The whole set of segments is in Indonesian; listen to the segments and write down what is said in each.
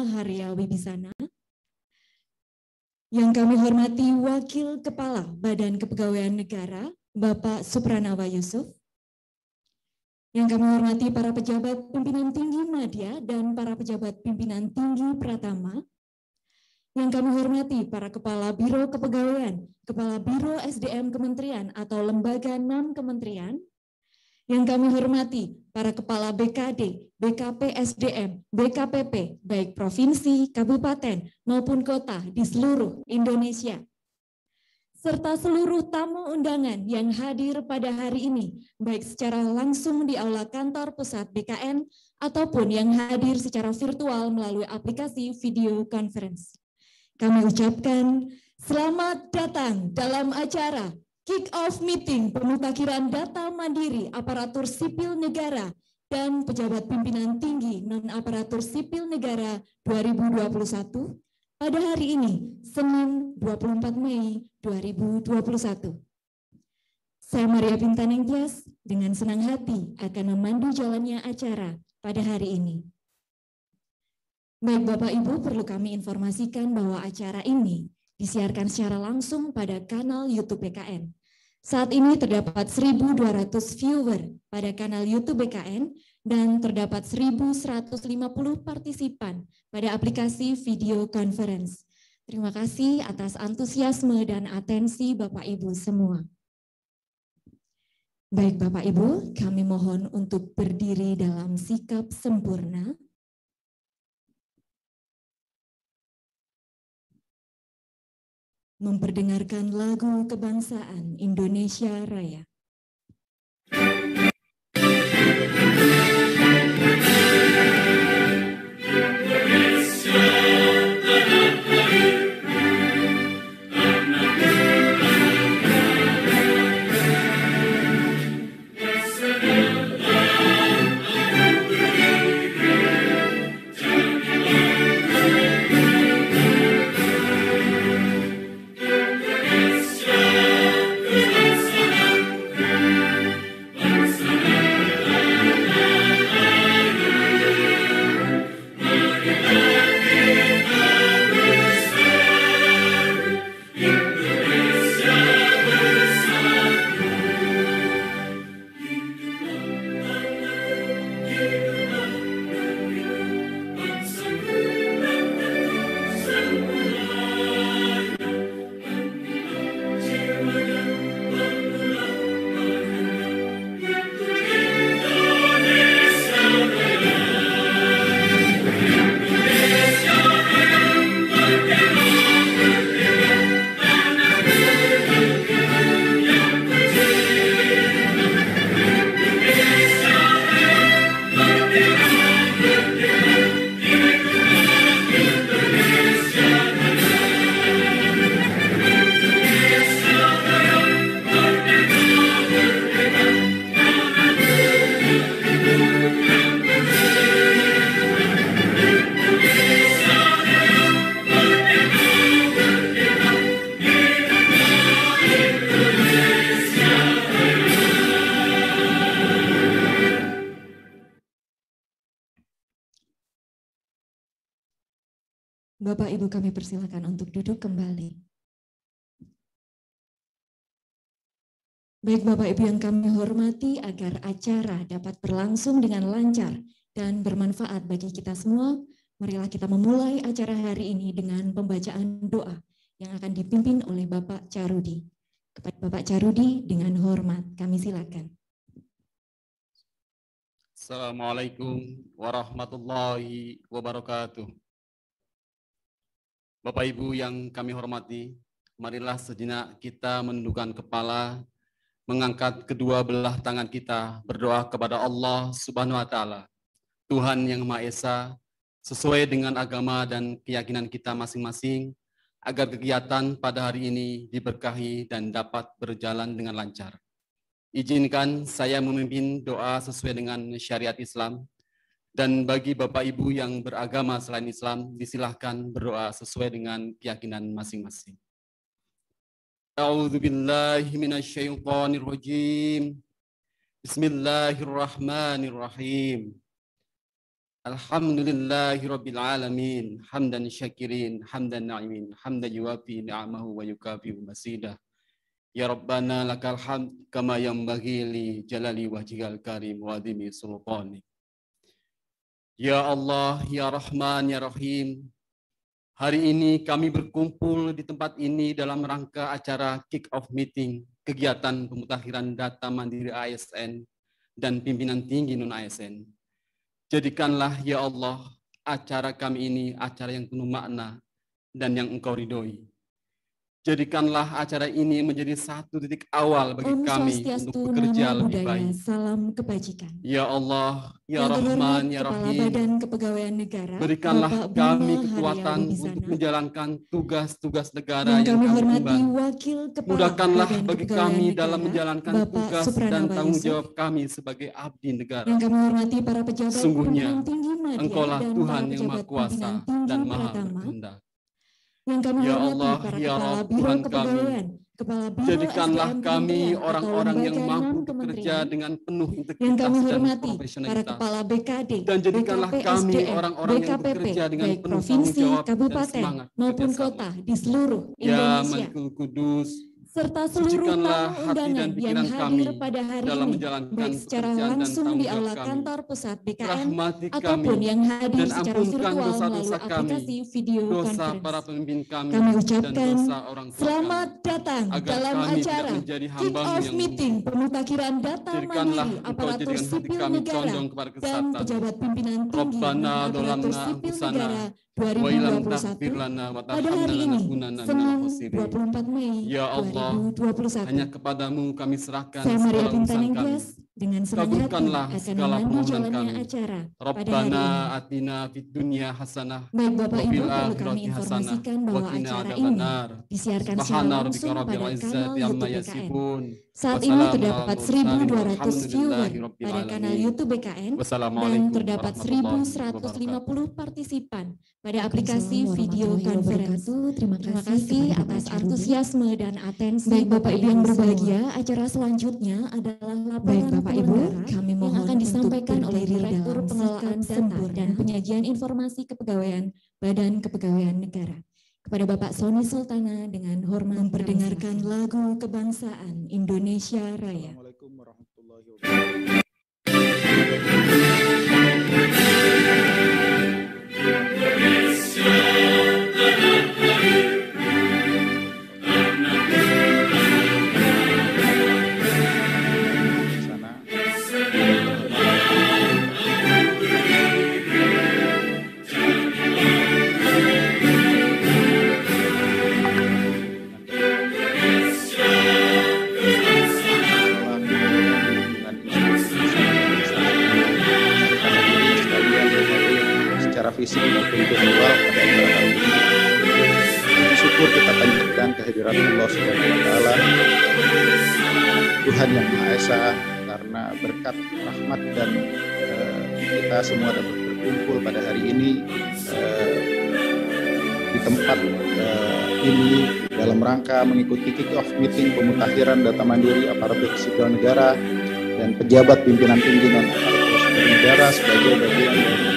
Maharia Wibisana. Yang kami hormati Wakil Kepala Badan Kepegawaian Negara, Bapak Supranawa Yusuf. Yang kami hormati para pejabat pimpinan tinggi Madya dan para pejabat pimpinan tinggi Pratama. Yang kami hormati para Kepala Biro Kepegawaian, Kepala Biro SDM Kementerian atau Lembaga non-Kementerian. Yang kami hormati para Kepala BKD, BKP SDM, BKPP, baik provinsi, kabupaten, maupun kota di seluruh Indonesia. Serta seluruh tamu undangan yang hadir pada hari ini, baik secara langsung di Aula Kantor Pusat BKN, ataupun yang hadir secara virtual melalui aplikasi video conference. Kami ucapkan selamat datang dalam acara Kick-Off Meeting Pemutakhiran Data Mandiri Aparatur Sipil Negara dan Pejabat Pimpinan Tinggi Non-Aparatur Sipil Negara 2021 pada hari ini, Senin 24 Mei 2021. Saya Maria Pintaning Tias dengan senang hati akan memandu jalannya acara pada hari ini. Baik Bapak Ibu, perlu kami informasikan bahwa acara ini disiarkan secara langsung pada kanal YouTube BKN. Saat ini terdapat 1.200 viewer pada kanal YouTube BKN dan terdapat 1.150 partisipan pada aplikasi video conference. Terima kasih atas antusiasme dan atensi Bapak Ibu semua. Baik Bapak Ibu, kami mohon untuk berdiri dalam sikap sempurna. Memperdengarkan lagu kebangsaan Indonesia Raya. Bapak Ibu kami persilakan untuk duduk kembali. Baik Bapak Ibu yang kami hormati, agar acara dapat berlangsung dengan lancar dan bermanfaat bagi kita semua, marilah kita memulai acara hari ini dengan pembacaan doa yang akan dipimpin oleh Bapak Carudi. Kepada Bapak Carudi dengan hormat kami silakan. Assalamualaikum warahmatullahi wabarakatuh. Bapak Ibu yang kami hormati, marilah sejenak kita menundukkan kepala, mengangkat kedua belah tangan kita, berdoa kepada Allah Subhanahu wa Ta'ala, Tuhan yang Maha Esa, sesuai dengan agama dan keyakinan kita masing-masing, agar kegiatan pada hari ini diberkahi dan dapat berjalan dengan lancar. Izinkan saya memimpin doa sesuai dengan syariat Islam. Dan bagi Bapak Ibu yang beragama selain Islam, disilahkan berdoa sesuai dengan keyakinan masing-masing. A'udzubillahi minasyaitonirrajim. Bismillahirrahmanirrahim. Alhamdulillahirabbil alamin, hamdan syakirin, hamdan na'imin, hamdan yuwafi ni'amahu wa yukafi masidah. Ya Rabbana lakal hamd kama yanbaghi li jalali wajhikal karim wa adhimi sultani. Ya Allah, ya Rahman, ya Rahim. Hari ini kami berkumpul di tempat ini dalam rangka acara kick-off meeting kegiatan pemutakhiran data mandiri ASN dan pimpinan tinggi non-ASN. Jadikanlah ya Allah acara kami ini acara yang penuh makna dan yang Engkau ridhoi. Jadikanlah acara ini menjadi satu titik awal bagi kami untuk bekerja lebih baik. Salam kebajikan. Ya Allah, ya Rahman, ya Rahim, Badan Kepegawaian Negara, berikanlah kami kekuatan untuk menjalankan tugas-tugas negara yang kami emban. Mudahkanlah bagi kami dalam menjalankan tugas dan tanggung jawab kami sebagai abdi negara. Yang kami hormati para pejabat Sungguhnya, tinggi Engkaulah Tuhan yang Maha Kuasa dan Maha Berkehendak. Yang kami Ya hormati Allah, para ya kepala Rabb, biro Tuhan kepegawaian, kepala biro Jadikanlah SDM kami kementerian orang-orang atau yang lembaga mampu non-kementerian, bekerja dengan penuh yang integritas kami dan hormati para profesionalitas. kepala BKD, Dan jadikanlah BKP kami SDM, orang-orang yang BKPP, bekerja dengan baik penuh provinsi, tanggung jawab dan kabupaten, semangat maupun bekerja kota sama. di seluruh Ya Indonesia, Malikul Kudus, serta seluruh sucikanlah tamu hati undangan dan yang pikiran hadir kami pada hari dalam ini, menjalankan baik secara pekerjaan dan langsung tanggung di jawab aula kami. kantor pusat BKN Rahmati ataupun kami yang hadir dan secara ampunkan virtual melalui dosa-dosa kami, aplikasi video dosa para conference. pemimpin kami, Kami dan ucapkan dosa orang tua selamat kami, datang agar dalam kami tidak acara menjadi hamba-Mu kick-off yang meeting pemutakhiran data Jadikanlah mandiri Engkau aparatur jadikan hati sipil kami negara condong kepada dan kesehatan. pejabat pimpinan tinggi Rabbana aparatur dolamna sipil anfusana negara wa ilam 2021 taghfir lana wa pada hari tarhamna ini, lanakunanna minal Senin khasirin. 24 Mei Ya Allah, 2021. hanya kepadamu kami serahkan Saya Maria segala urusan Bintang kami. Inggris dengan senang hati Kabulkanlah akan segala memandu permohonan jalannya kami. acara pada hari Rabbana ini. atina fid dunya hasanah Baik Bapak wa Ibu, fil perlu kami akhirati hasanah informasikan wa bahwa qina acara ini adzabannar. disiarkan secara Subhana rabbika langsung rabbil pada kanal izzati amma YouTube BKN. yasifun. Saat ini Wassalamun terdapat alal mursalin 1.200 viewer walhamdulillahi rabbil pada kanal alamin. YouTube BKN dan Wassalamualaikum terdapat warahmatullahi wabarakatuh. 1.150 partisipan pada aplikasi video conference. Terima kasih atas antusiasme dan atensi. Baik Bapak Ibu yang berbahagia, acara selanjutnya adalah laporan Bapak Ibu, kami yang akan disampaikan oleh Direktur Pengelolaan Data dan Penyajian Informasi Kepegawaian Badan Kepegawaian Negara. Kepada Bapak Sony Sultana dengan hormat memperdengarkan lagu kebangsaan Indonesia Raya. Assalamualaikum warahmatullahi wabarakatuh. Fisik maupun virtual pada acara hari ini. Puji syukur kita panjatkan kehadirat Allah Subhanahu wa Ta'ala, Tuhan yang Maha Esa, karena berkat rahmat dan kita semua dapat berkumpul pada hari ini di tempat ini dalam rangka mengikuti kick-off meeting pemutakhiran data mandiri aparatur sipil negara dan pejabat pimpinan tinggi non aparatur sipil negara sebagai bagian dari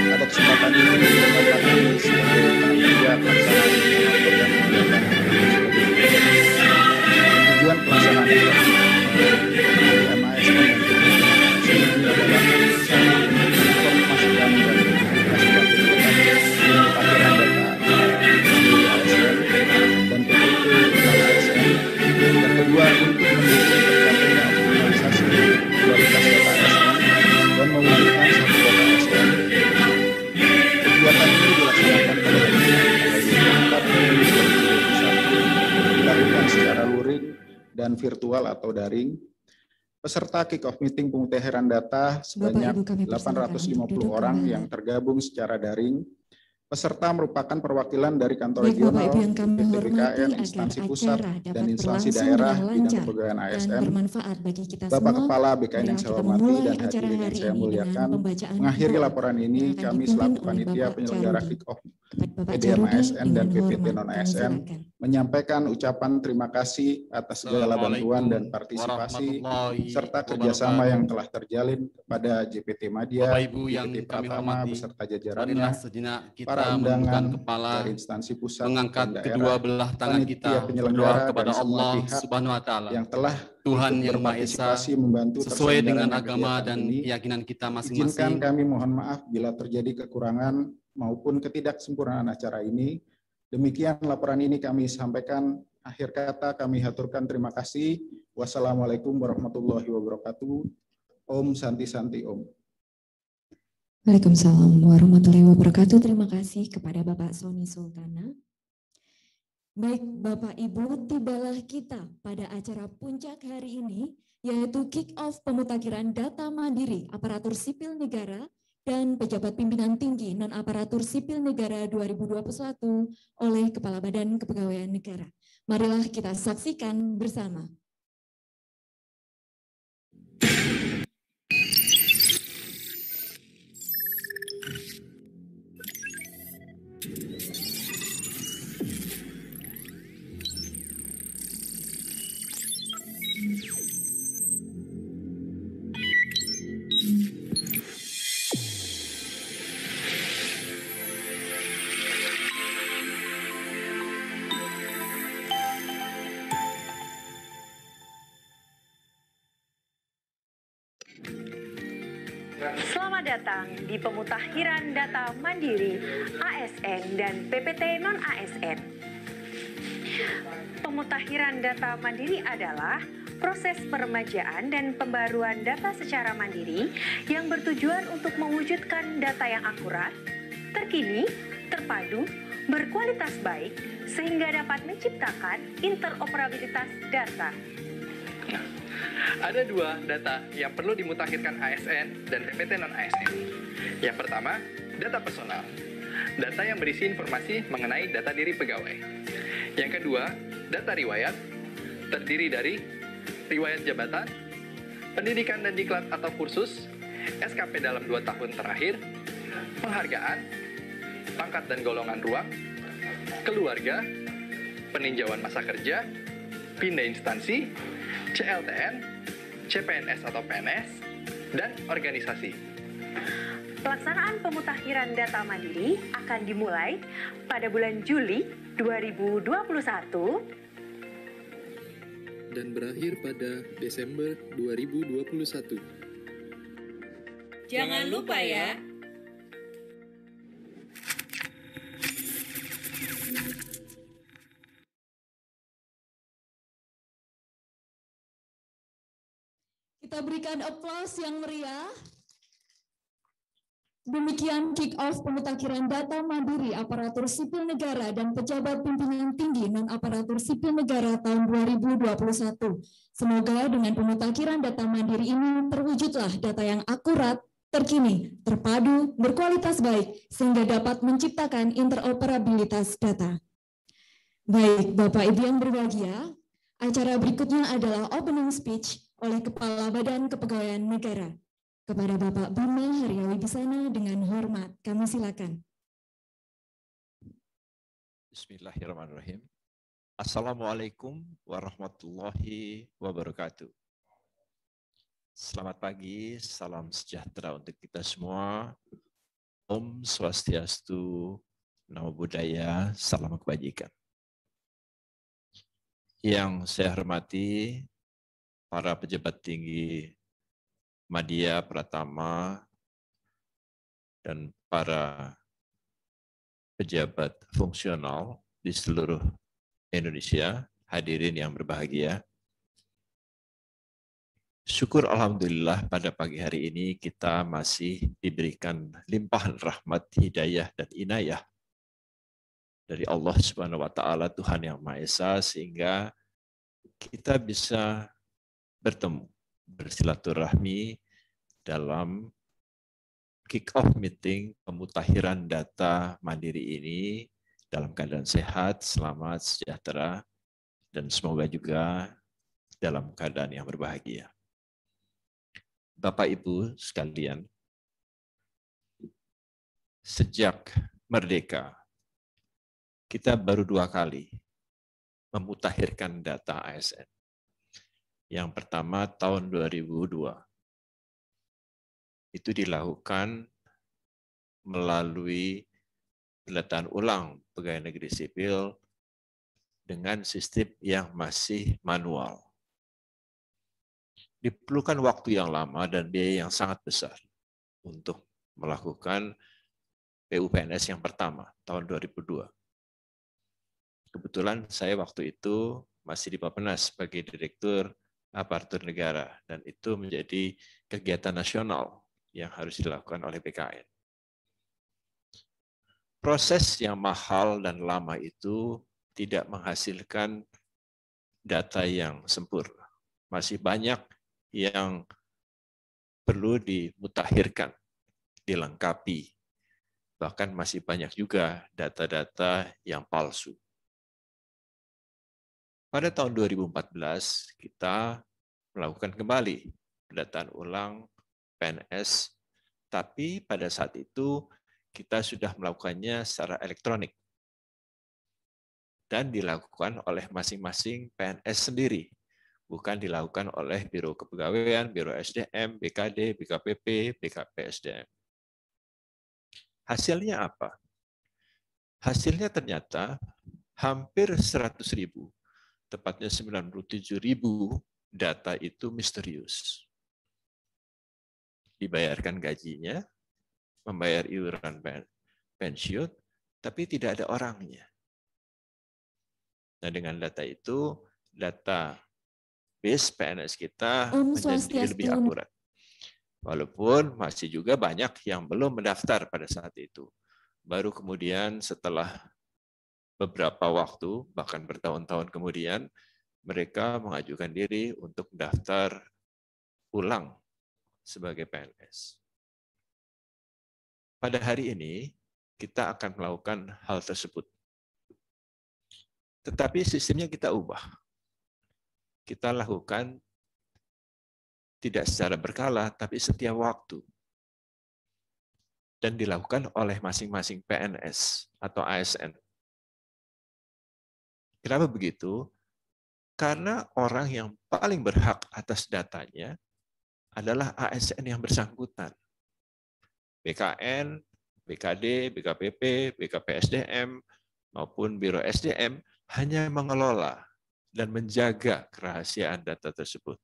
pada kesempatan ini dapat kami sebagai panitia pelaksanaan tujuan pelaksanaan MAS ini adalah menginformasikan dan mengaplikasikan pemutakhiran data di ASN dan PPT ASN. Yang kedua, untuk mendukung tercapainya optimalisasi kualitas data ASN dan mewujudkan satu data ASN. Kegiatan ini dilaksanakan pada hari ini, 4 Mei 2021, dilakukan secara luring dan virtual atau daring. Peserta kick-off meeting pemutakhiran data sebanyak 850 orang yang tergabung secara daring. Peserta merupakan perwakilan dari kantor regional, BPKN, instansi pusat, dan instansi daerah bidang kepegawaian ASN. Bapak Kepala BKN yang saya hormati dan hadirin yang saya muliakan, mengakhiri laporan ini kami selaku panitia penyelenggara kick-off Bapak PDM Jarudi ASN dan dengan PPT hormat, non kami ASN silakan. menyampaikan ucapan terima kasih atas segala bantuan dan partisipasi serta kerjasama yang telah terjalin kepada JPT Madya, Bapak Ibu yang JPT kami Pratama hormati, beserta marilah jajarannya, sejenak kita para undangan menundukkan kepala, dari instansi pusat mengangkat dan kedua daerah, belah tangan panitia kita, berdoa penyelenggara kepada dan semua Allah pihak Subhanahu wa Ta'ala, yang telah Tuhan ikut yang Maha Esa, berpartisipasi membantu sesuai dengan terselenggaranya agama kegiatan dan ini. keyakinan kita Izinkan masing-masing. kami mohon maaf bila terjadi kekurangan maupun ketidaksempurnaan acara ini. Demikian laporan ini kami sampaikan. Akhir kata kami haturkan terima kasih. Wassalamualaikum warahmatullahi wabarakatuh. Om Santi Santi Om. Waalaikumsalam warahmatullahi wabarakatuh. Terima kasih kepada Bapak Sony Sultana. Baik Bapak Ibu, tibalah kita pada acara puncak hari ini, yaitu kick-off pemutakhiran data mandiri aparatur sipil negara dan pejabat pimpinan tinggi non-aparatur sipil negara 2021 oleh Kepala Badan Kepegawaian Negara. Marilah kita saksikan bersama. Selamat datang di pemutakhiran data mandiri ASN dan PPT non-ASN. Pemutakhiran data mandiri adalah proses peremajaan dan pembaruan data secara mandiri yang bertujuan untuk mewujudkan data yang akurat, terkini, terpadu, berkualitas baik, sehingga dapat menciptakan interoperabilitas data. Ada dua data yang perlu dimutakhirkan ASN dan PPT non-ASN. Yang pertama, data personal. Data yang berisi informasi mengenai data diri pegawai. Yang kedua, data riwayat. Terdiri dari riwayat jabatan, pendidikan dan diklat atau kursus, SKP dalam 2 tahun terakhir, penghargaan, pangkat dan golongan ruang, keluarga, peninjauan masa kerja, pindah instansi, CLTN, CPNS atau PNS, dan organisasi. Pelaksanaan pemutakhiran data mandiri akan dimulai pada bulan Juli 2021 dan berakhir pada Desember 2021. Jangan lupa ya. Kita berikan aplaus yang meriah. Demikian kick-off pemutakhiran data mandiri aparatur sipil negara dan pejabat pimpinan tinggi non-aparatur sipil negara tahun 2021. Semoga dengan pemutakhiran data mandiri ini terwujudlah data yang akurat, terkini, terpadu, berkualitas baik, sehingga dapat menciptakan interoperabilitas data. Baik, Bapak Ibu yang berbahagia, acara berikutnya adalah opening speech oleh Kepala Badan Kepegawaian Negara. Kepada Bapak Bima Haryawi Bisana dengan hormat, kami silakan. Bismillahirrahmanirrahim. Assalamualaikum warahmatullahi wabarakatuh. Selamat pagi, salam sejahtera untuk kita semua. Om Swastiastu, Namo Buddhaya, salam kebajikan. Yang saya hormati para pejabat tinggi Madya Pratama dan para pejabat fungsional di seluruh Indonesia, hadirin yang berbahagia. Syukur alhamdulillah pada pagi hari ini kita masih diberikan limpahan rahmat, hidayah dan inayah dari Allah Subhanahu wa taala, Tuhan yang Maha Esa, sehingga kita bisa bertemu, bersilaturahmi dalam kick-off meeting pemutakhiran data mandiri ini dalam keadaan sehat, selamat, sejahtera, dan semoga juga dalam keadaan yang berbahagia. Bapak Ibu sekalian, sejak merdeka kita baru 2 kali memutakhirkan data ASN. Yang pertama tahun 2002. Itu dilakukan melalui pendataan ulang pegawai negeri sipil dengan sistem yang masih manual. Diperlukan waktu yang lama dan biaya yang sangat besar untuk melakukan PUPNS yang pertama tahun 2002. Kebetulan saya waktu itu masih di Bappenas sebagai Direktur Aparatur Negara, dan itu menjadi kegiatan nasional yang harus dilakukan oleh BKN. Proses yang mahal dan lama itu tidak menghasilkan data yang sempurna. Masih banyak yang perlu dimutakhirkan, dilengkapi. Bahkan masih banyak juga data-data yang palsu. Pada tahun 2014, kita melakukan kembali pendataan ulang PNS, tapi pada saat itu kita sudah melakukannya secara elektronik dan dilakukan oleh masing-masing PNS sendiri, bukan dilakukan oleh Biro Kepegawaian, Biro SDM, BKD, BKPP, BKPSDM. Hasilnya apa? Hasilnya ternyata hampir 100.000, tepatnya 97.000 data itu misterius. Dibayarkan gajinya, membayar iuran pensiun, tapi tidak ada orangnya. Nah, dengan data itu, data base PNS kita menjadi lebih akurat. Walaupun masih juga banyak yang belum mendaftar pada saat itu. Baru kemudian setelah beberapa waktu, bahkan bertahun-tahun kemudian, mereka mengajukan diri untuk mendaftar ulang sebagai PNS. Pada hari ini, kita akan melakukan hal tersebut. Tetapi sistemnya kita ubah. Kita lakukan tidak secara berkala, tapi setiap waktu. Dan dilakukan oleh masing-masing PNS atau ASN. Kenapa begitu? Karena orang yang paling berhak atas datanya adalah ASN yang bersangkutan. BKN, BKD, BKPP, BKPSDM, maupun Biro SDM hanya mengelola dan menjaga kerahasiaan data tersebut.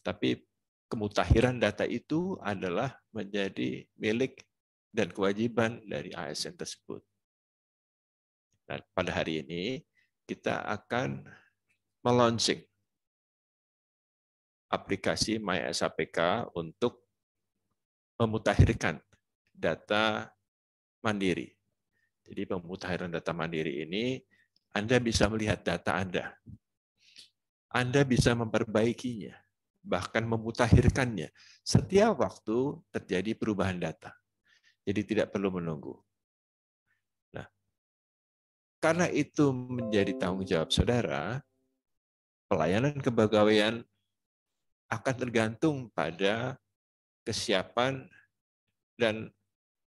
Tapi kemutakhiran data itu adalah menjadi milik dan kewajiban dari ASN tersebut. Nah, pada hari ini kita akan melaunching aplikasi MySAPK untuk memutakhirkan data mandiri. Jadi pemutakhiran data mandiri ini Anda bisa melihat data Anda. Anda bisa memperbaikinya, bahkan memutakhirkannya. Setiap waktu terjadi perubahan data. Jadi tidak perlu menunggu. Nah, karena itu menjadi tanggung jawab saudara, pelayanan kepegawaian akan tergantung pada kesiapan dan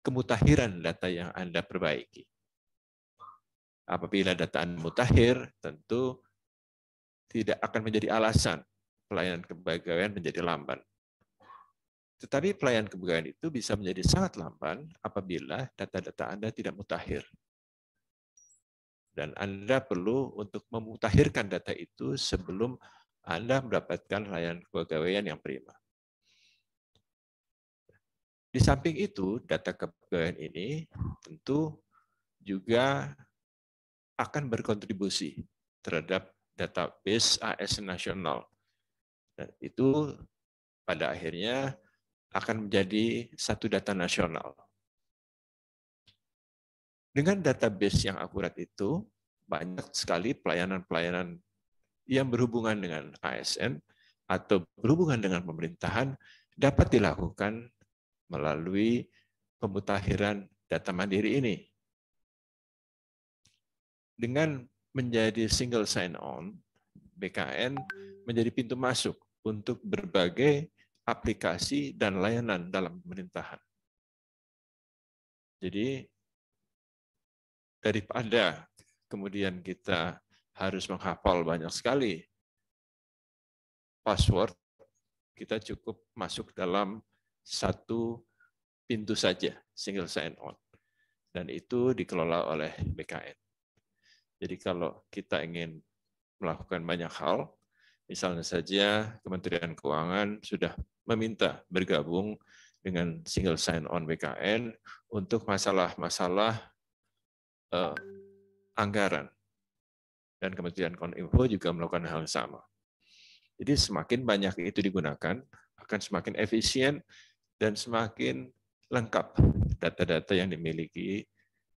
kemutakhiran data yang Anda perbaiki. Apabila data Anda mutakhir, tentu tidak akan menjadi alasan pelayanan kepegawaian menjadi lamban. Tetapi pelayanan kepegawaian itu bisa menjadi sangat lamban apabila data-data Anda tidak mutakhir. Dan Anda perlu untuk memutakhirkan data itu sebelum Anda mendapatkan layanan kepegawaian yang prima. Di samping itu, data kepegawaian ini tentu juga akan berkontribusi terhadap database ASN nasional. Dan itu pada akhirnya akan menjadi satu data nasional. Dengan database yang akurat itu, banyak sekali pelayanan-pelayanan yang berhubungan dengan ASN atau berhubungan dengan pemerintahan dapat dilakukan melalui pemutakhiran data mandiri ini. Dengan menjadi single sign-on, BKN menjadi pintu masuk untuk berbagai aplikasi dan layanan dalam pemerintahan. Jadi, daripada kemudian kita harus menghafal banyak sekali password, kita cukup masuk dalam satu pintu saja, single sign-on. Dan itu dikelola oleh BKN. Jadi kalau kita ingin melakukan banyak hal, misalnya saja Kementerian Keuangan sudah meminta bergabung dengan single sign-on BKN untuk masalah-masalah anggaran. Dan Kementerian Kominfo juga melakukan hal yang sama. Jadi semakin banyak itu digunakan, akan semakin efisien dan semakin lengkap data-data yang dimiliki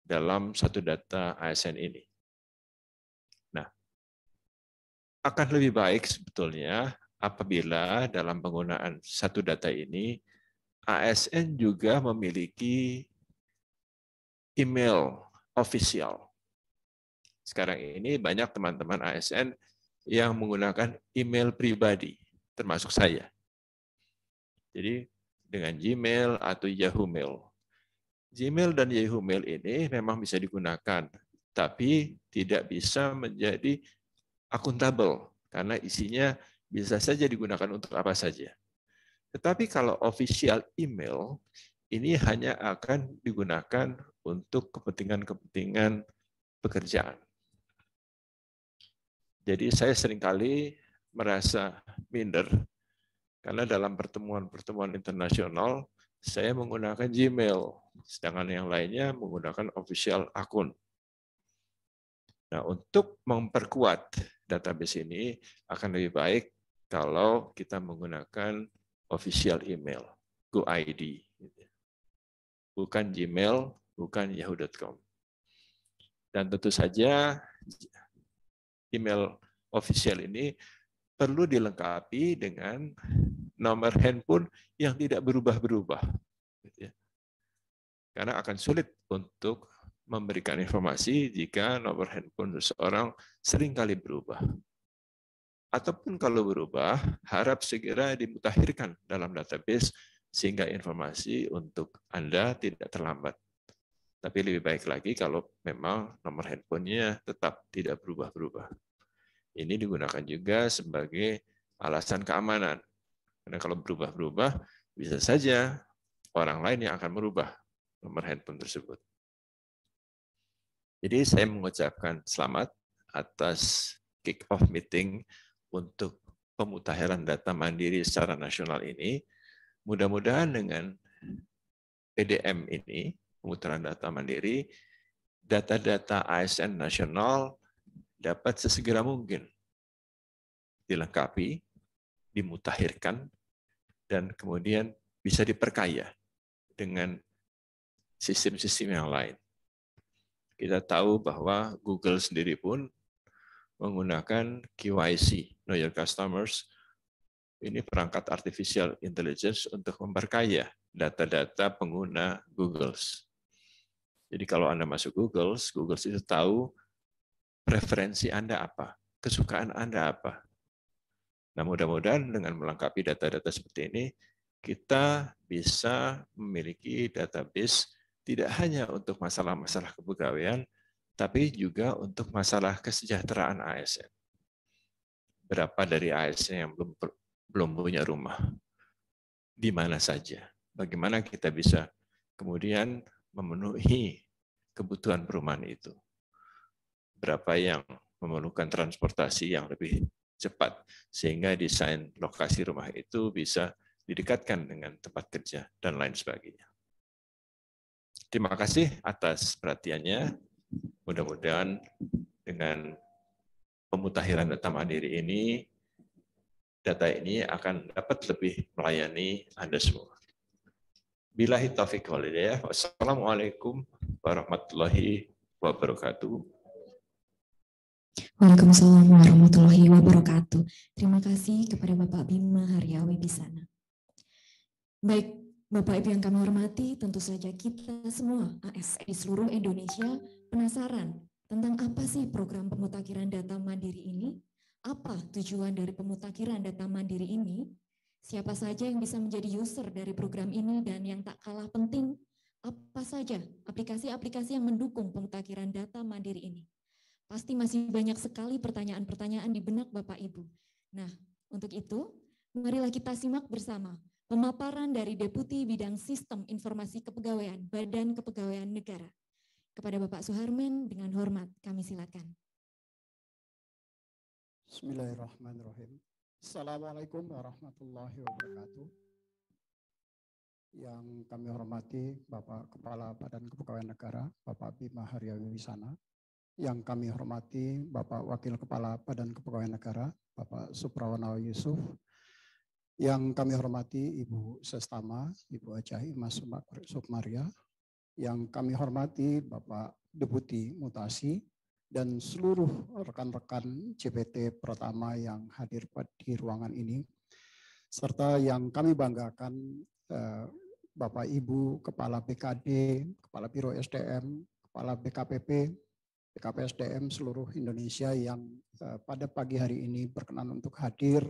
dalam satu data ASN ini. Nah, akan lebih baik sebetulnya apabila dalam penggunaan satu data ini, ASN juga memiliki email official. Sekarang ini banyak teman-teman ASN yang menggunakan email pribadi, termasuk saya. Jadi dengan Gmail atau Yahoo Mail. Gmail dan Yahoo Mail ini memang bisa digunakan, tapi tidak bisa menjadi akuntabel, karena isinya bisa saja digunakan untuk apa saja. Tetapi kalau official email, ini hanya akan digunakan untuk kepentingan-kepentingan pekerjaan. Jadi saya seringkali merasa minder, karena dalam pertemuan-pertemuan internasional, saya menggunakan Gmail, sedangkan yang lainnya menggunakan official akun. Nah, untuk memperkuat database ini, akan lebih baik kalau kita menggunakan official email, GoID. Bukan Gmail, bukan yahoo.com. Dan tentu saja, email official ini perlu dilengkapi dengan nomor handphone yang tidak berubah-berubah. Karena akan sulit untuk memberikan informasi jika nomor handphone seseorang seringkali berubah. Ataupun kalau berubah, harap segera dimutakhirkan dalam database sehingga informasi untuk Anda tidak terlambat. Tapi lebih baik lagi kalau memang nomor handphonenya tetap tidak berubah-berubah. Ini digunakan juga sebagai alasan keamanan. Karena kalau berubah-berubah, bisa saja orang lain yang akan merubah nomor handphone tersebut. Jadi saya mengucapkan selamat atas kick-off meeting untuk pemutakhiran data mandiri secara nasional ini. Mudah-mudahan dengan PDM ini, pemutaran data mandiri, data-data ASN nasional dapat sesegera mungkin dilengkapi, dimutakhirkan, dan kemudian bisa diperkaya dengan sistem-sistem yang lain. Kita tahu bahwa Google sendiri pun menggunakan KYC, Know Your Customers, ini perangkat artificial intelligence untuk memperkaya data-data pengguna Google. Jadi kalau Anda masuk Google itu tahu preferensi Anda apa, kesukaan Anda apa. Nah, mudah-mudahan dengan melengkapi data-data seperti ini, kita bisa memiliki database tidak hanya untuk masalah-masalah kepegawaian, tapi juga untuk masalah kesejahteraan ASN. Berapa dari ASN yang belum punya rumah? Di mana saja? Bagaimana kita bisa kemudian memenuhi kebutuhan perumahan itu? Berapa yang memerlukan transportasi yang lebih cepat, sehingga desain lokasi rumah itu bisa didekatkan dengan tempat kerja, dan lain sebagainya. Terima kasih atas perhatiannya. Mudah-mudahan dengan pemutakhiran data mandiri ini, data ini akan dapat lebih melayani Anda semua. Billahi taufiq wal hidayah. Wassalamualaikum warahmatullahi wabarakatuh. Waalaikumsalam warahmatullahi wabarakatuh. Terima kasih kepada Bapak Bima Haryawi Bisana. Baik, Bapak Ibu yang kami hormati, tentu saja kita semua ASN di seluruh Indonesia penasaran tentang apa sih program pemutakhiran data mandiri ini? Apa tujuan dari pemutakhiran data mandiri ini? Siapa saja yang bisa menjadi user dari program ini, dan yang tak kalah penting, Apa saja aplikasi-aplikasi yang mendukung pemutakhiran data mandiri ini? Pasti masih banyak sekali pertanyaan-pertanyaan di benak Bapak Ibu. Nah, untuk itu, marilah kita simak bersama pemaparan dari Deputi Bidang Sistem Informasi Kepegawaian Badan Kepegawaian Negara. Kepada Bapak Suharmen, dengan hormat kami silakan. Bismillahirrahmanirrahim. Assalamualaikum warahmatullahi wabarakatuh. Yang kami hormati Bapak Kepala Badan Kepegawaian Negara, Bapak Bima Haryadi-Wisana. Yang kami hormati Bapak Wakil Kepala Badan Kepegawaian Negara, Bapak Supranawa Yusuf. Yang kami hormati Ibu Sestama, Ibu Hajah Imas Sukmaria. Yang kami hormati Bapak Deputi Mutasi dan seluruh rekan-rekan JPT Pertama yang hadir di ruangan ini, serta yang kami banggakan Bapak Ibu Kepala BKD, Kepala Biro SDM, Kepala BKPP, BKPSDM seluruh Indonesia yang pada pagi hari ini berkenan untuk hadir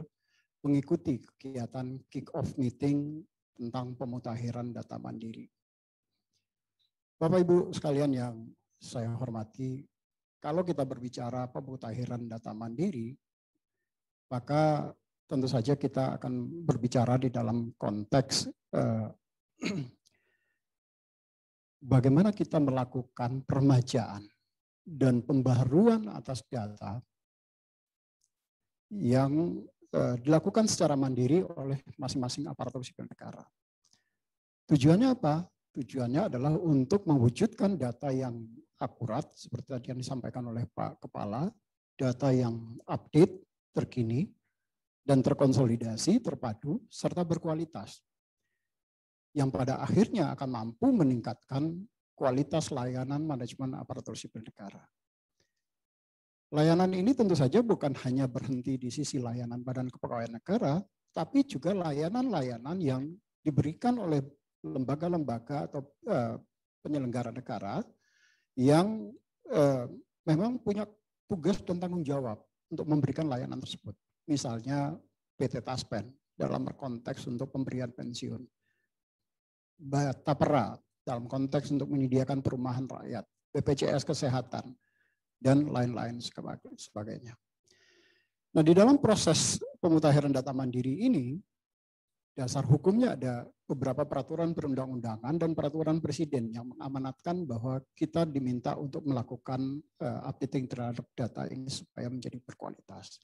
mengikuti kegiatan kick-off meeting tentang pemutakhiran data mandiri. Bapak Ibu sekalian yang saya hormati, kalau kita berbicara pemutakhiran data mandiri, maka tentu saja kita akan berbicara di dalam konteks bagaimana kita melakukan peremajaan dan pembaharuan atas data yang dilakukan secara mandiri oleh masing-masing aparatur sipil negara. Tujuannya apa? Tujuannya adalah untuk mewujudkan data yang akurat, seperti tadi yang disampaikan oleh Pak Kepala, data yang update, terkini, dan terkonsolidasi, terpadu, serta berkualitas. Yang pada akhirnya akan mampu meningkatkan kualitas layanan manajemen aparatur sipil negara. Layanan ini tentu saja bukan hanya berhenti di sisi layanan Badan Kepegawaian Negara, tapi juga layanan-layanan yang diberikan oleh lembaga-lembaga atau penyelenggara negara yang memang punya tugas dan tanggung jawab untuk memberikan layanan tersebut. Misalnya PT Taspen dalam konteks untuk pemberian pensiun, Tapera dalam konteks untuk menyediakan perumahan rakyat, BPJS Kesehatan, dan lain-lain sebagainya. Nah, di dalam proses pemutakhiran data mandiri ini, dasar hukumnya ada beberapa peraturan perundang-undangan dan peraturan presiden yang mengamanatkan bahwa kita diminta untuk melakukan updating terhadap data ini supaya menjadi berkualitas.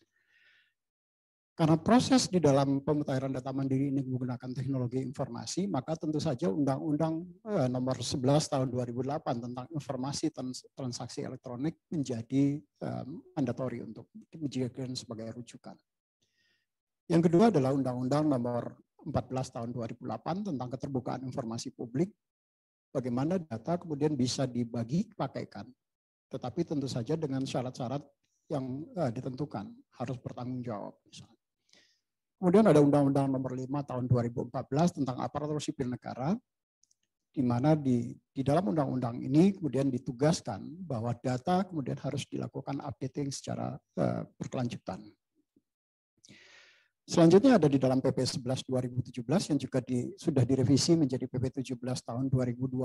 Karena proses di dalam pemutakhiran data mandiri ini menggunakan teknologi informasi, maka tentu saja Undang-Undang Nomor 11 Tahun 2008 tentang informasi transaksi elektronik menjadi mandatori untuk dijadikan sebagai rujukan. Yang kedua adalah Undang-Undang Nomor 14 Tahun 2008 tentang keterbukaan informasi publik, bagaimana data kemudian bisa dibagi-pakaikan, tetapi tentu saja dengan syarat-syarat yang ditentukan, harus bertanggung jawab misalnya. Kemudian ada Undang-Undang Nomor 5 Tahun 2014 tentang aparatur sipil negara, di mana di dalam undang-undang ini kemudian ditugaskan bahwa data kemudian harus dilakukan updating secara berkelanjutan. Selanjutnya ada di dalam PP 11 2017 yang juga sudah direvisi menjadi PP 17 tahun 2020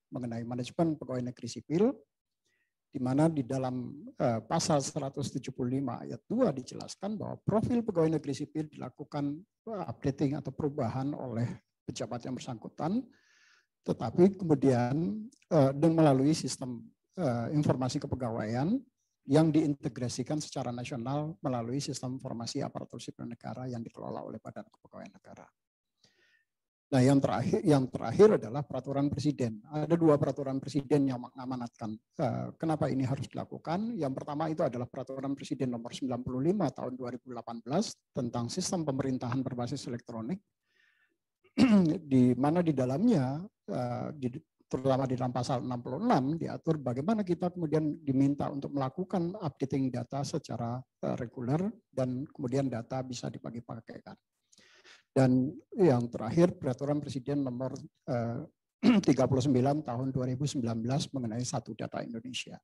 mengenai manajemen pegawai negeri sipil, di mana di dalam pasal 175 ayat 2 dijelaskan bahwa profil pegawai negeri sipil dilakukan updating atau perubahan oleh pejabat yang bersangkutan, tetapi kemudian dengan melalui sistem informasi kepegawaian yang diintegrasikan secara nasional melalui sistem informasi aparatur sipil negara yang dikelola oleh Badan Kepegawaian Negara. Nah, yang terakhir adalah peraturan presiden. Ada dua peraturan presiden yang mengamanatkan kenapa ini harus dilakukan. Yang pertama itu adalah peraturan presiden nomor 95 tahun 2018 tentang sistem pemerintahan berbasis elektronik, di mana di dalamnya, terutama di dalam pasal 66, diatur bagaimana kita kemudian diminta untuk melakukan updating data secara reguler dan kemudian data bisa dibagi-pakaikan. Dan yang terakhir peraturan presiden nomor 39 tahun 2019 mengenai Satu Data Indonesia.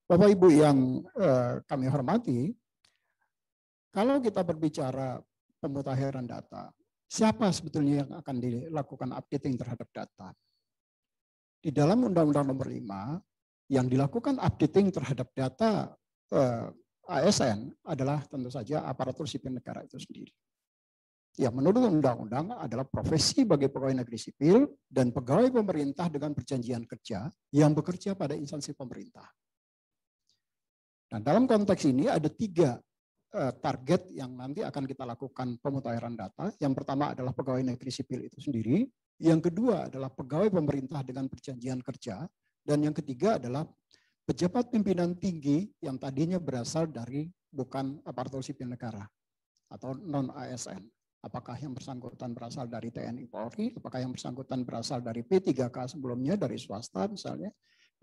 Bapak Ibu yang kami hormati, kalau kita berbicara pemutakhiran data, siapa sebetulnya yang akan dilakukan updating terhadap data? di dalam Undang-Undang Nomor 5 yang dilakukan updating terhadap data ASN adalah tentu saja aparatur sipil negara itu sendiri. Ya, menurut undang-undang adalah profesi bagi pegawai negeri sipil dan pegawai pemerintah dengan perjanjian kerja yang bekerja pada instansi pemerintah. Nah, dalam konteks ini ada 3 target yang nanti akan kita lakukan pemutahiran data. Yang pertama adalah pegawai negeri sipil itu sendiri. Yang kedua adalah pegawai pemerintah dengan perjanjian kerja. Dan yang ketiga adalah pejabat pimpinan tinggi yang tadinya berasal dari bukan aparatur sipil negara atau non-ASN. Apakah yang bersangkutan berasal dari TNI Polri, apakah yang bersangkutan berasal dari P3K sebelumnya, dari swasta misalnya,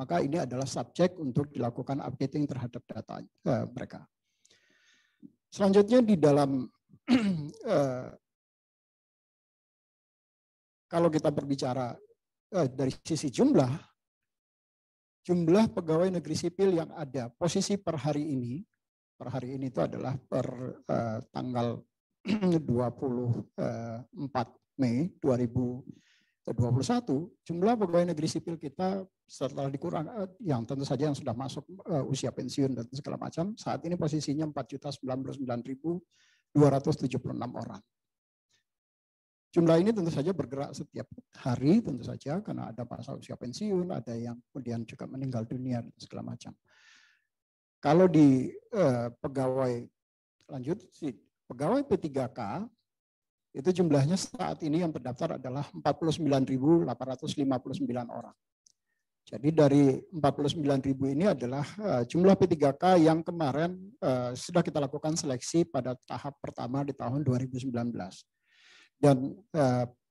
maka ini adalah subjek untuk dilakukan updating terhadap data mereka. Selanjutnya di dalam, kalau kita berbicara dari sisi jumlah pegawai negeri sipil yang ada, posisi per hari ini itu adalah per tanggal 24 Mei 2021, jumlah pegawai negeri sipil kita setelah dikurang, yang tentu saja yang sudah masuk usia pensiun dan segala macam, saat ini posisinya 4.099.276 orang. Jumlah ini tentu saja bergerak setiap hari tentu saja karena ada masa usia pensiun, ada yang kemudian juga meninggal dunia dan segala macam. Kalau di pegawai lanjut sih, pegawai P3K itu jumlahnya saat ini yang terdaftar adalah 49.859 orang. Jadi dari 49.000 ini adalah jumlah P3K yang kemarin sudah kita lakukan seleksi pada tahap pertama di tahun 2019. Dan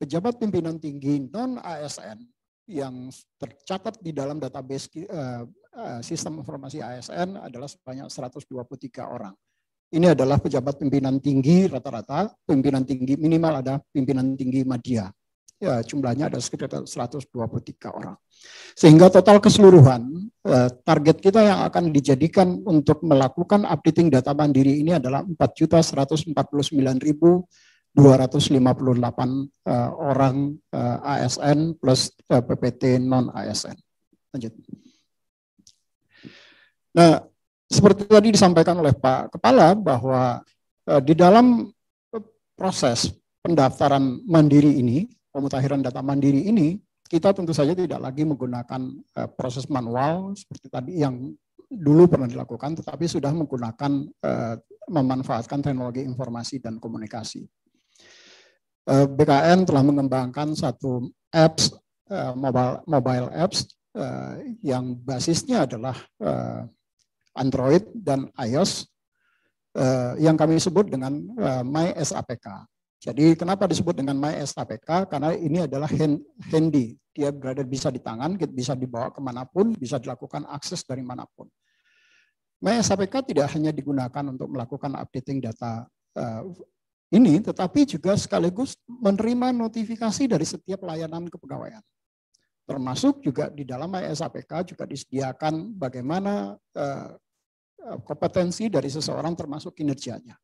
pejabat pimpinan tinggi non-ASN yang tercatat di dalam database sistem informasi ASN adalah sebanyak 123 orang. Ini adalah pejabat pimpinan tinggi rata-rata, pimpinan tinggi minimal ada pimpinan tinggi media. Ya, jumlahnya ada sekitar 123 orang. Sehingga total keseluruhan target kita yang akan dijadikan untuk melakukan updating data mandiri ini adalah 4.149.258 orang ASN plus PPT non-ASN. Lanjut. Nah, seperti tadi disampaikan oleh Pak Kepala bahwa di dalam proses pendaftaran mandiri ini, pemutakhiran data mandiri ini, kita tentu saja tidak lagi menggunakan proses manual seperti tadi yang dulu pernah dilakukan, tetapi sudah menggunakan memanfaatkan teknologi informasi dan komunikasi. BKN telah mengembangkan satu apps, mobile apps yang basisnya adalah Android dan iOS yang kami sebut dengan MySAPK. Jadi kenapa disebut dengan MySAPK? Karena ini adalah handy, dia berada bisa di tangan, bisa dibawa kemanapun, bisa dilakukan akses dari manapun. MySAPK tidak hanya digunakan untuk melakukan updating data ini, tetapi juga sekaligus menerima notifikasi dari setiap layanan kepegawaian. Termasuk juga di dalam MySAPK juga disediakan bagaimana kompetensi dari seseorang termasuk kinerjanya.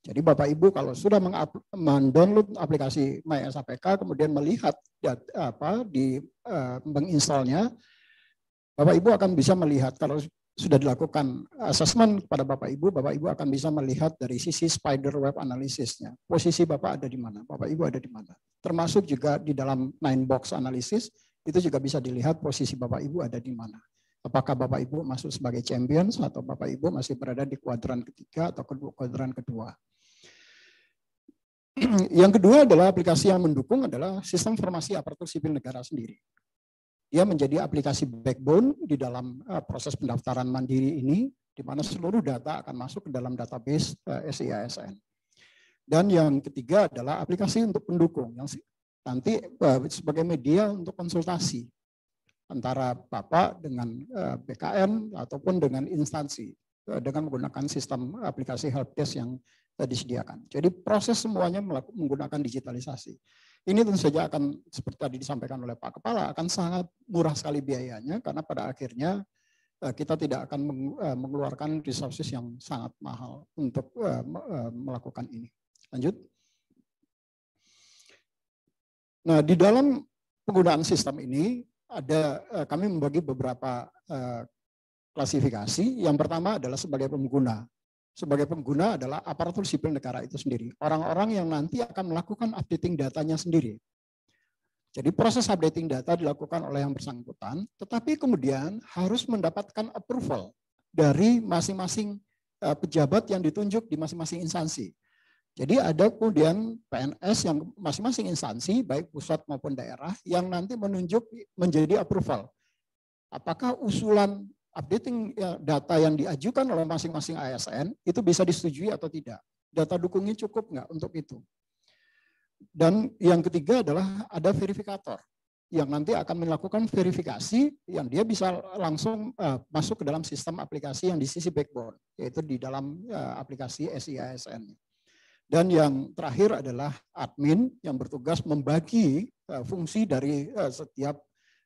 Jadi Bapak Ibu kalau sudah mendownload aplikasi MySAPK kemudian melihat menginstalnya, Bapak Ibu akan bisa melihat kalau sudah dilakukan assessment kepada Bapak Ibu akan bisa melihat dari sisi spider web analisisnya. Posisi Bapak ada di mana, Bapak Ibu ada di mana. Termasuk juga di dalam 9 box analisis itu juga bisa dilihat posisi Bapak Ibu ada di mana. Apakah Bapak Ibu masuk sebagai champions atau Bapak Ibu masih berada di kuadran ketiga atau kuadran kedua. Yang kedua adalah aplikasi yang mendukung adalah sistem informasi aparatur sipil negara sendiri. Dia menjadi aplikasi backbone di dalam proses pendaftaran mandiri ini, di mana seluruh data akan masuk ke dalam database SIASN. Dan yang ketiga adalah aplikasi untuk pendukung, yang nanti sebagai media untuk konsultasi antara Bapak dengan BKN ataupun dengan instansi dengan menggunakan sistem aplikasi helpdesk yang disediakan. Jadi proses semuanya menggunakan digitalisasi. Ini tentu saja akan seperti tadi disampaikan oleh Pak Kepala akan sangat murah sekali biayanya karena pada akhirnya kita tidak akan mengeluarkan resources yang sangat mahal untuk melakukan ini. Lanjut. Nah, di dalam penggunaan sistem ini kami membagi beberapa klasifikasi. Yang pertama adalah sebagai pengguna. Sebagai pengguna adalah aparatur sipil negara itu sendiri. Orang-orang yang nanti akan melakukan updating datanya sendiri. Jadi proses updating data dilakukan oleh yang bersangkutan, tetapi kemudian harus mendapatkan approval dari masing-masing pejabat yang ditunjuk di masing-masing instansi. Jadi ada kemudian PNS yang masing-masing instansi, baik pusat maupun daerah, yang nanti menunjuk menjadi approval. Apakah usulan updating data yang diajukan oleh masing-masing ASN itu bisa disetujui atau tidak? Data dukungnya cukup nggak untuk itu? Dan yang ketiga adalah ada verifikator yang nanti akan melakukan verifikasi yang dia bisa langsung masuk ke dalam sistem aplikasi yang di sisi backbone, yaitu di dalam aplikasi SIASN. Dan yang terakhir adalah admin yang bertugas membagi fungsi dari setiap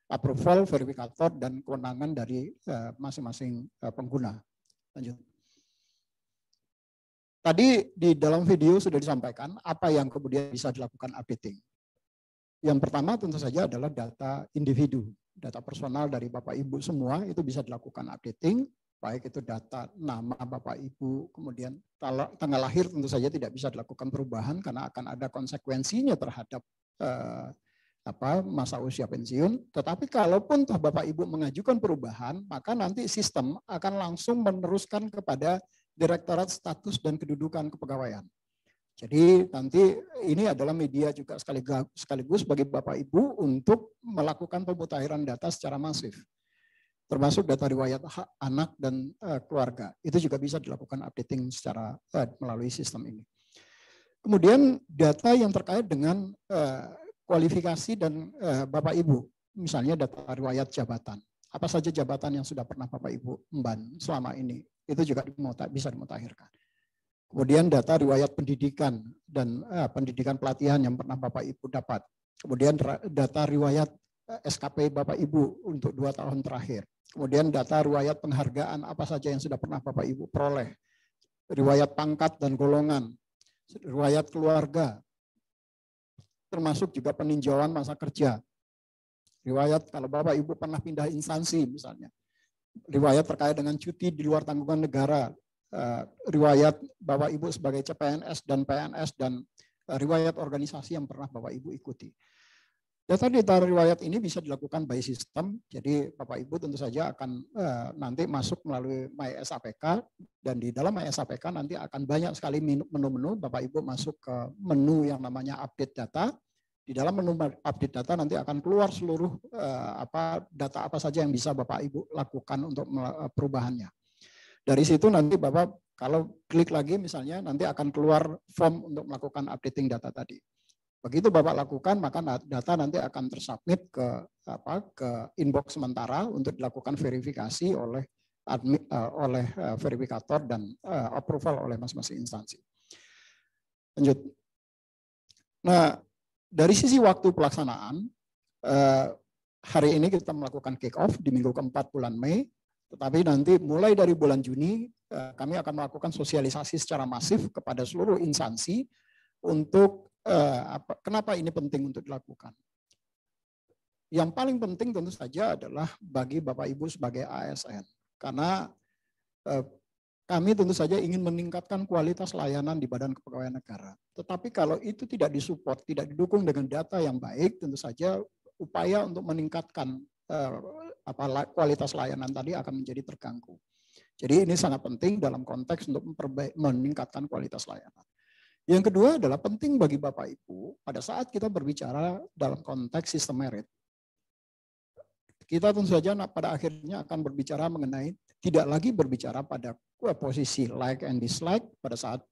approval, verifikator, dan kewenangan dari masing-masing pengguna. Lanjut. Tadi di dalam video sudah disampaikan apa yang kemudian bisa dilakukan updating. Yang pertama tentu saja adalah data individu, data personal dari Bapak Ibu semua itu bisa dilakukan updating, baik itu data nama Bapak Ibu, kemudian tanggal lahir tentu saja tidak bisa dilakukan perubahan karena akan ada konsekuensinya terhadap masa usia pensiun. Tetapi kalaupun toh Bapak Ibu mengajukan perubahan, maka nanti sistem akan langsung meneruskan kepada Direktorat Status dan Kedudukan Kepegawaian. Jadi nanti ini adalah media juga sekaligus bagi Bapak Ibu untuk melakukan pemutahiran data secara masif. Termasuk data riwayat anak dan keluarga. Itu juga bisa dilakukan updating secara melalui sistem ini. Kemudian data yang terkait dengan kualifikasi dan Bapak Ibu. Misalnya data riwayat jabatan. Apa saja jabatan yang sudah pernah Bapak Ibu emban selama ini. Itu juga bisa dimutakhirkan. Kemudian data riwayat pendidikan dan pendidikan pelatihan yang pernah Bapak Ibu dapat. Kemudian data riwayat SKP Bapak Ibu untuk 2 tahun terakhir. Kemudian data riwayat penghargaan apa saja yang sudah pernah Bapak Ibu peroleh. Riwayat pangkat dan golongan. Riwayat keluarga. Termasuk juga peninjauan masa kerja. Riwayat kalau Bapak Ibu pernah pindah instansi misalnya. Riwayat terkait dengan cuti di luar tanggungan negara, riwayat Bapak Ibu sebagai CPNS dan PNS, dan riwayat organisasi yang pernah Bapak Ibu ikuti. Data-data riwayat ini bisa dilakukan by system, jadi Bapak Ibu tentu saja akan nanti masuk melalui MySAPK, dan di dalam MySAPK nanti akan banyak sekali menu-menu. Bapak Ibu masuk ke menu yang namanya update data. Di dalam menu update data nanti akan keluar seluruh data apa saja yang bisa Bapak Ibu lakukan untuk perubahannya. Dari situ nanti Bapak kalau klik lagi misalnya nanti akan keluar form untuk melakukan updating data tadi. Begitu Bapak lakukan maka data nanti akan tersubmit ke inbox sementara untuk dilakukan verifikasi oleh verifikator dan approval oleh masing-masing instansi. Lanjut. Nah, dari sisi waktu pelaksanaan, hari ini kita melakukan kick off di minggu keempat bulan Mei, tetapi nanti mulai dari bulan Juni kami akan melakukan sosialisasi secara masif kepada seluruh instansi untuk kenapa ini penting untuk dilakukan. Yang paling penting tentu saja adalah bagi Bapak Ibu sebagai ASN, karena kami tentu saja ingin meningkatkan kualitas layanan di Badan Kepegawaian Negara. Tetapi kalau itu tidak disupport, tidak didukung dengan data yang baik, tentu saja upaya untuk meningkatkan kualitas layanan tadi akan menjadi terganggu. Jadi ini sangat penting dalam konteks untuk meningkatkan kualitas layanan. Yang kedua adalah penting bagi Bapak Ibu pada saat kita berbicara dalam konteks sistem merit. Kita tentu saja pada akhirnya akan berbicara mengenai tidak lagi berbicara pada posisi like and dislike pada saat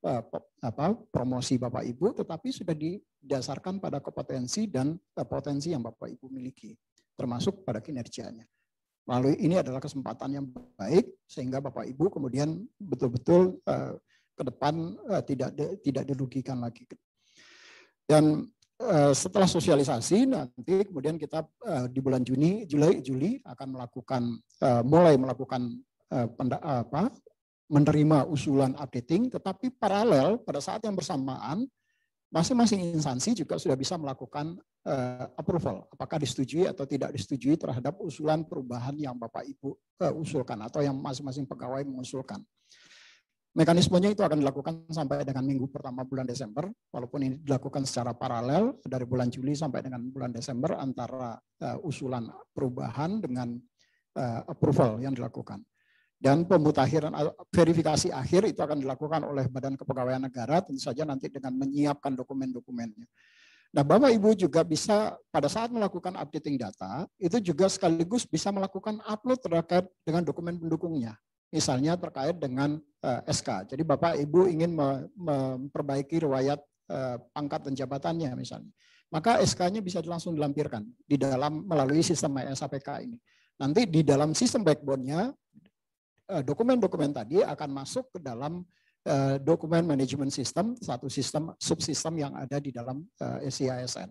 promosi Bapak Ibu, tetapi sudah didasarkan pada kompetensi dan potensi yang Bapak Ibu miliki, termasuk pada kinerjanya. Melalui ini adalah kesempatan yang baik sehingga Bapak Ibu kemudian betul-betul ke depan tidak dirugikan lagi. Dan setelah sosialisasi nanti kemudian kita di bulan Juli akan mulai melakukan menerima usulan updating, tetapi paralel pada saat yang bersamaan masing-masing instansi juga sudah bisa melakukan approval, apakah disetujui atau tidak disetujui terhadap usulan perubahan yang Bapak Ibu usulkan atau yang masing-masing pegawai mengusulkan. Mekanismenya itu akan dilakukan sampai dengan minggu pertama bulan Desember, walaupun ini dilakukan secara paralel dari bulan Juli sampai dengan bulan Desember antara usulan perubahan dengan approval yang dilakukan. Dan pemutakhiran verifikasi akhir itu akan dilakukan oleh Badan Kepegawaian Negara, tentu saja nanti dengan menyiapkan dokumen-dokumennya. Nah, Bapak Ibu juga bisa pada saat melakukan updating data, itu juga sekaligus bisa melakukan upload terkait dengan dokumen pendukungnya. Misalnya terkait dengan SK. Jadi Bapak Ibu ingin memperbaiki riwayat pangkat dan jabatannya misalnya. Maka SK-nya bisa langsung dilampirkan di dalam melalui sistem MySAPK ini. Nanti di dalam sistem backbone-nya dokumen-dokumen tadi akan masuk ke dalam dokumen management system, satu sistem subsistem yang ada di dalam SIASN.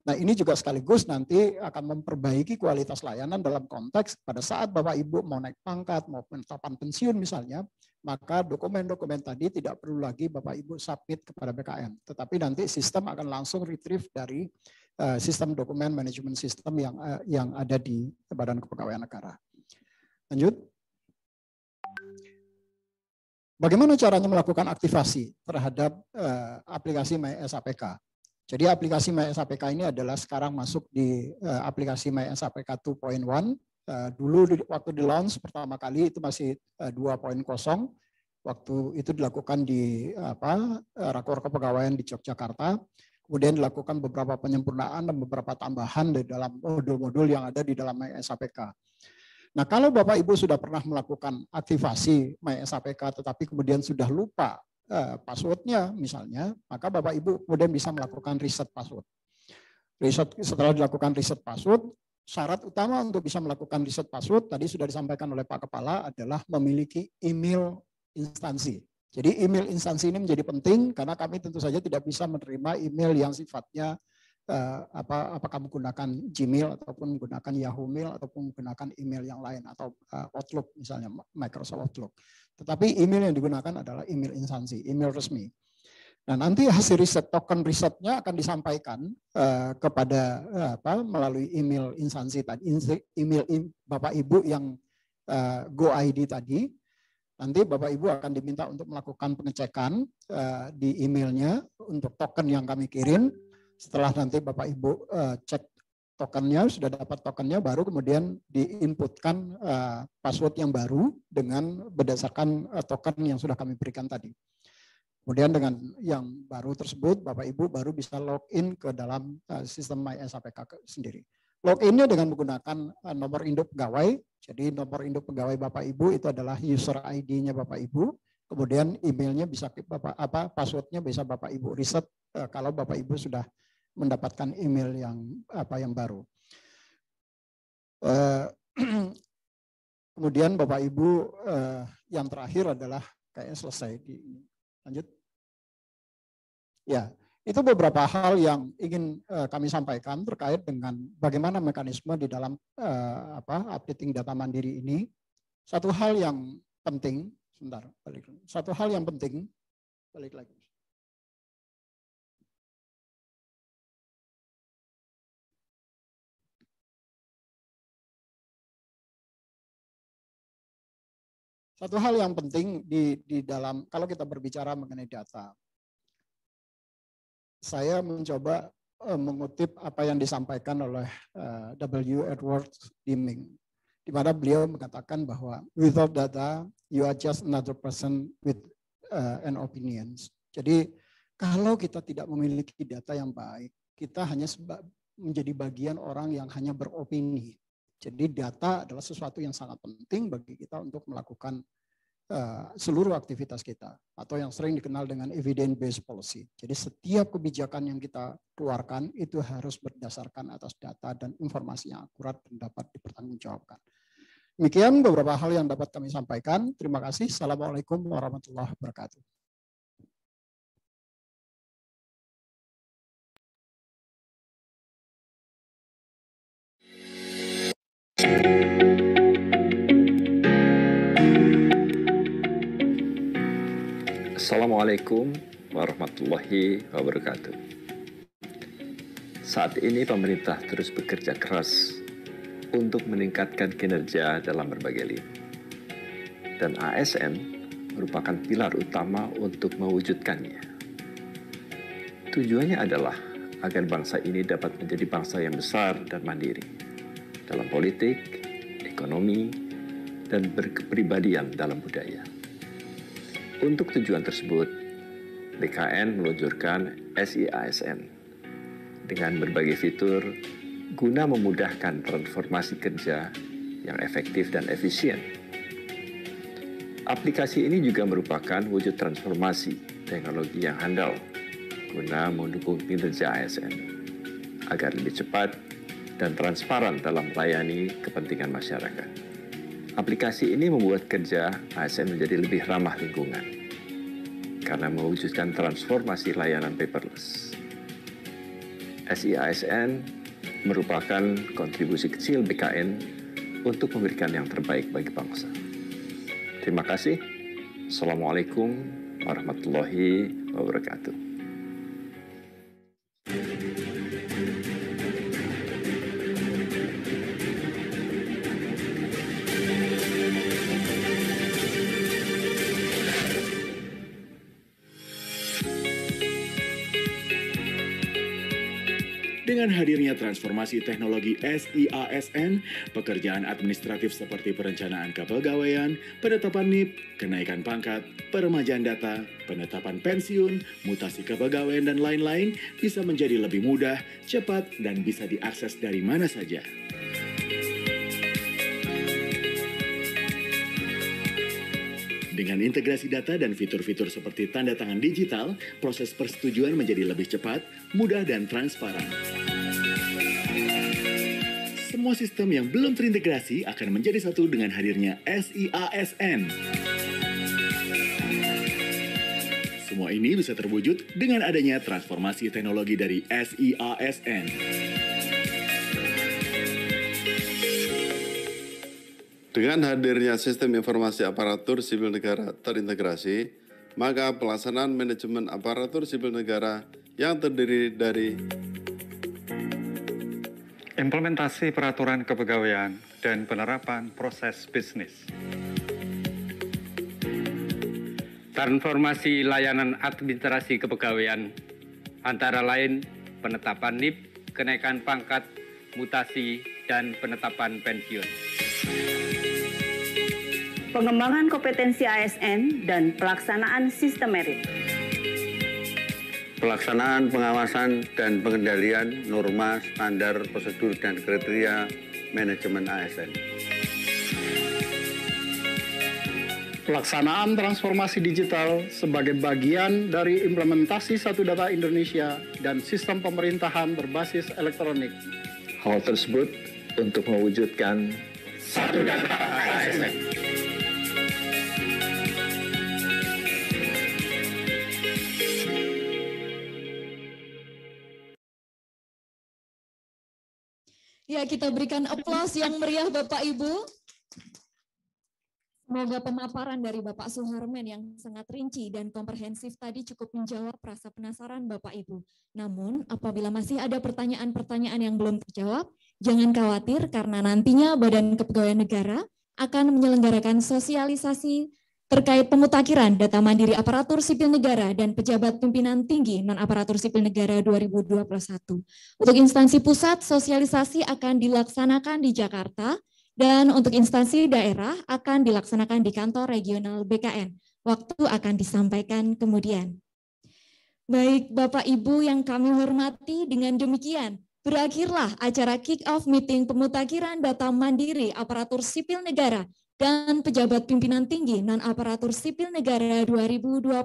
Nah, ini juga sekaligus nanti akan memperbaiki kualitas layanan dalam konteks pada saat Bapak Ibu mau naik pangkat, mau penetapan pensiun misalnya, maka dokumen-dokumen tadi tidak perlu lagi Bapak Ibu submit kepada BKN. Tetapi nanti sistem akan langsung retrieve dari sistem dokumen management system yang ada di Badan Kepegawaian Negara. Lanjut. Bagaimana caranya melakukan aktivasi terhadap aplikasi MySAPK? Jadi aplikasi MySAPK ini adalah sekarang masuk di aplikasi MySAPK 2.1. Dulu waktu di launch pertama kali itu masih 2.0. Waktu itu dilakukan di Rakor Kepegawaian di Yogyakarta. Kemudian dilakukan beberapa penyempurnaan dan beberapa tambahan di dalam modul-modul yang ada di dalam MySAPK. Nah, kalau Bapak Ibu sudah pernah melakukan aktivasi MySAPK tetapi kemudian sudah lupa passwordnya misalnya, maka Bapak Ibu kemudian bisa melakukan reset password. Setelah dilakukan reset password, syarat utama untuk bisa melakukan reset password tadi sudah disampaikan oleh Pak Kepala adalah memiliki email instansi. Jadi email instansi ini menjadi penting karena kami tentu saja tidak bisa menerima email yang sifatnya apakah menggunakan Gmail ataupun menggunakan Yahoo Mail ataupun menggunakan email yang lain atau Outlook misalnya Microsoft Outlook. Tetapi email yang digunakan adalah email instansi, email resmi. Nah, nanti hasil riset token risetnya akan disampaikan kepada melalui email instansi tadi, email Bapak Ibu yang GoID tadi. Nanti Bapak Ibu akan diminta untuk melakukan pengecekan di emailnya untuk token yang kami kirim. Setelah nanti Bapak Ibu cek tokennya, sudah dapat tokennya, baru kemudian diinputkan password yang baru dengan berdasarkan token yang sudah kami berikan tadi. Kemudian dengan yang baru tersebut, Bapak Ibu baru bisa login ke dalam sistem MySAPK sendiri. Loginnya dengan menggunakan nomor induk pegawai. Jadi nomor induk pegawai Bapak Ibu itu adalah user ID-nya Bapak Ibu. Kemudian emailnya bisa passwordnya bisa Bapak Ibu riset kalau Bapak Ibu sudah mendapatkan email yang baru. Kemudian Bapak Ibu yang terakhir adalah kayaknya selesai. Lanjut. Ya, itu beberapa hal yang ingin kami sampaikan terkait dengan bagaimana mekanisme di dalam updating data mandiri ini. Satu hal yang penting, sebentar, balik. Satu hal yang penting, balik lagi. Satu hal yang penting di dalam, kalau kita berbicara mengenai data, saya mencoba mengutip apa yang disampaikan oleh W. Edward Deming, di mana beliau mengatakan bahwa without data, you are just another person with an opinion. Jadi kalau kita tidak memiliki data yang baik, kita hanya menjadi bagian orang yang hanya beropini. Jadi data adalah sesuatu yang sangat penting bagi kita untuk melakukan seluruh aktivitas kita atau yang sering dikenal dengan evidence-based policy. Jadi setiap kebijakan yang kita keluarkan itu harus berdasarkan atas data dan informasi yang akurat dan dapat dipertanggungjawabkan. Demikian beberapa hal yang dapat kami sampaikan. Terima kasih. Assalamualaikum warahmatullahi wabarakatuh. Assalamualaikum warahmatullahi wabarakatuh. Saat ini pemerintah terus bekerja keras untuk meningkatkan kinerja dalam berbagai lini. Dan ASN merupakan pilar utama untuk mewujudkannya. Tujuannya adalah agar bangsa ini dapat menjadi bangsa yang besar dan mandiri dalam politik, ekonomi, dan berkepribadian dalam budaya. Untuk tujuan tersebut, BKN meluncurkan SI-ASN dengan berbagai fitur guna memudahkan transformasi kerja yang efektif dan efisien. Aplikasi ini juga merupakan wujud transformasi teknologi yang handal guna mendukung kinerja ASN agar lebih cepat dan transparan dalam melayani kepentingan masyarakat. Aplikasi ini membuat kerja ASN menjadi lebih ramah lingkungan karena mewujudkan transformasi layanan paperless. SI-ASN merupakan kontribusi kecil BKN untuk memberikan yang terbaik bagi bangsa. Terima kasih. Assalamualaikum warahmatullahi wabarakatuh. Dengan hadirnya transformasi teknologi SI-ASN, pekerjaan administratif seperti perencanaan kepegawaian, penetapan NIP, kenaikan pangkat, peremajaan data, penetapan pensiun, mutasi kepegawaian, dan lain-lain bisa menjadi lebih mudah, cepat, dan bisa diakses dari mana saja. Dengan integrasi data dan fitur-fitur seperti tanda tangan digital, proses persetujuan menjadi lebih cepat, mudah, dan transparan. Semua sistem yang belum terintegrasi akan menjadi satu dengan hadirnya SI-ASN. Semua ini bisa terwujud dengan adanya transformasi teknologi dari SI-ASN. Dengan hadirnya sistem informasi aparatur sipil negara terintegrasi, maka pelaksanaan manajemen aparatur sipil negara yang terdiri dari implementasi peraturan kepegawaian dan penerapan proses bisnis, transformasi layanan administrasi kepegawaian, antara lain penetapan NIP, kenaikan pangkat, mutasi, dan penetapan pensiun. Pengembangan kompetensi ASN dan pelaksanaan sistem merit. Pelaksanaan pengawasan dan pengendalian norma, standar, prosedur, dan kriteria manajemen ASN. Pelaksanaan transformasi digital sebagai bagian dari implementasi Satu Data Indonesia dan sistem pemerintahan berbasis elektronik. Hal tersebut untuk mewujudkan Satu Data ASN. Ya, kita berikan aplaus yang meriah Bapak Ibu. Semoga pemaparan dari Bapak Suharman yang sangat rinci dan komprehensif tadi cukup menjawab rasa penasaran Bapak Ibu. Namun, apabila masih ada pertanyaan-pertanyaan yang belum terjawab, jangan khawatir karena nantinya Badan Kepegawaian Negara akan menyelenggarakan sosialisasi terkait pemutakhiran data mandiri aparatur sipil negara dan pejabat pimpinan tinggi non-aparatur sipil negara 2021. Untuk instansi pusat, sosialisasi akan dilaksanakan di Jakarta, dan untuk instansi daerah akan dilaksanakan di kantor regional BKN. Waktu akan disampaikan kemudian. Baik Bapak Ibu yang kami hormati, dengan demikian berakhirlah acara kick-off meeting pemutakhiran data mandiri aparatur sipil negara dan pejabat pimpinan tinggi non-aparatur sipil negara 2021.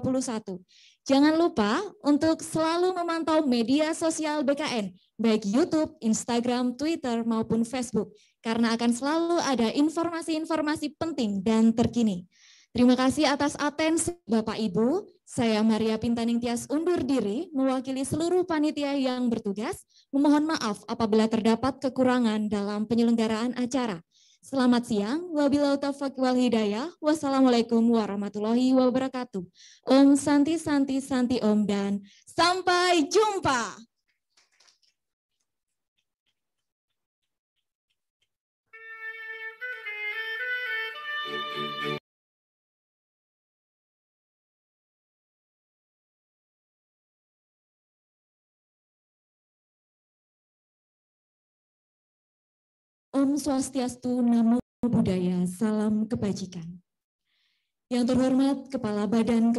Jangan lupa untuk selalu memantau media sosial BKN, baik YouTube, Instagram, Twitter, maupun Facebook, karena akan selalu ada informasi-informasi penting dan terkini. Terima kasih atas atensi Bapak Ibu. Saya Maria Pintaning Tias undur diri, mewakili seluruh panitia yang bertugas. Memohon maaf apabila terdapat kekurangan dalam penyelenggaraan acara. Selamat siang, wabillahi taufiq wal hidayah, wassalamualaikum warahmatullahi wabarakatuh. Om Santi Santi Santi Om dan sampai jumpa. Om Swastiastu, Namo Buddhaya, salam kebajikan. Yang terhormat Kepala Badan